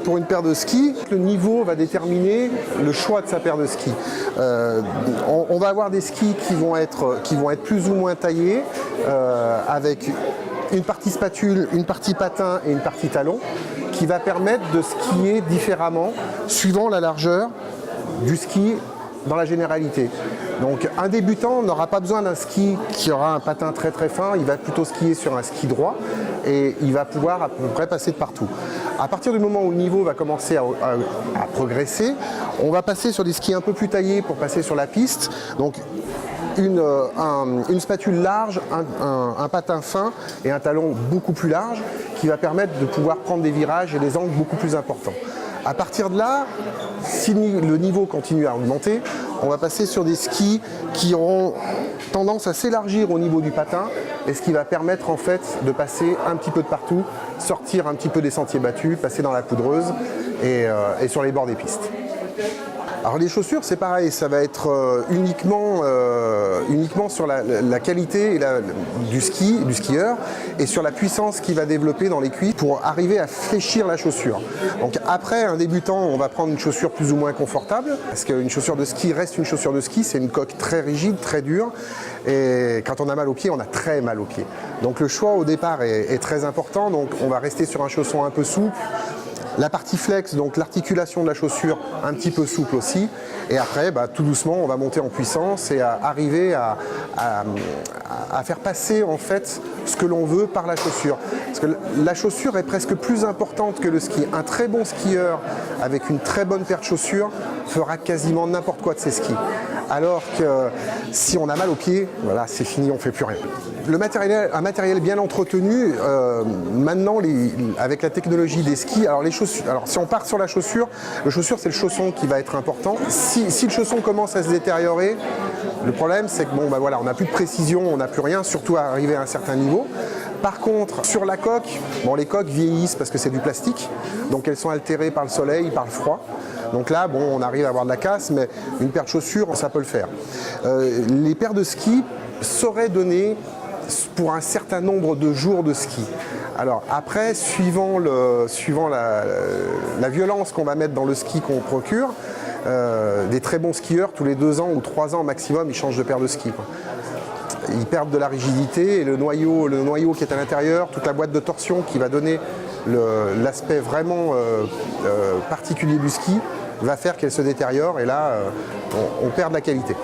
pour une paire de skis, le niveau va déterminer le choix de sa paire de skis. On va avoir des skis qui vont être plus ou moins taillés, avec une partie spatule, une partie patin et une partie talon, qui va permettre de skier différemment suivant la largeur du ski dans la généralité. Donc un débutant n'aura pas besoin d'un ski qui aura un patin très très fin, il va plutôt skier sur un ski droit et il va pouvoir à peu près passer de partout. À partir du moment où le niveau va commencer à progresser, on va passer sur des skis un peu plus taillés pour passer sur la piste. Donc une spatule large, un patin fin et un talon beaucoup plus large qui va permettre de pouvoir prendre des virages et des angles beaucoup plus importants. À partir de là, si le niveau continue à augmenter, on va passer sur des skis qui auront tendance à s'élargir au niveau du patin et ce qui va permettre en fait de passer un petit peu de partout, sortir un petit peu des sentiers battus, passer dans la poudreuse et sur les bords des pistes. Alors les chaussures, c'est pareil, ça va être uniquement sur la qualité du skieur et sur la puissance qu'il va développer dans les cuisses pour arriver à fléchir la chaussure. Donc après, un débutant, on va prendre une chaussure plus ou moins confortable parce qu'une chaussure de ski reste une chaussure de ski, c'est une coque très rigide, très dure et quand on a mal aux pieds, on a très mal aux pieds. Donc le choix au départ est très important, donc on va rester sur un chausson un peu souple. La partie flex, donc l'articulation de la chaussure, un petit peu souple aussi. Et après, tout doucement, on va monter en puissance et arriver à faire passer en fait ce que l'on veut par la chaussure. Parce que la chaussure est presque plus importante que le ski. Un très bon skieur avec une très bonne paire de chaussures fera quasiment n'importe quoi de ses skis. Alors que si on a mal aux pieds, voilà, c'est fini, on ne fait plus rien. Un matériel bien entretenu, maintenant avec la technologie des skis, alors si on part sur la chaussure, c'est le chausson qui va être important. Si le chausson commence à se détériorer, le problème c'est que on n'a plus de précision, on n'a plus rien, surtout à arriver à un certain niveau. Par contre, sur la coque, les coques vieillissent parce que c'est du plastique, donc elles sont altérées par le soleil, par le froid. Donc là, on arrive à avoir de la casse, mais une paire de chaussures, ça peut le faire. Les paires de ski seraient données pour un certain nombre de jours de ski. Alors après, suivant la violence qu'on va mettre dans le ski qu'on procure, des très bons skieurs, tous les 2 ans ou 3 ans maximum, ils changent de paire de ski, quoi. Ils perdent de la rigidité et le noyau qui est à l'intérieur, toute la boîte de torsion qui va donner l'aspect vraiment particulier du ski, va faire qu'elle se détériore et là, on perd de la qualité.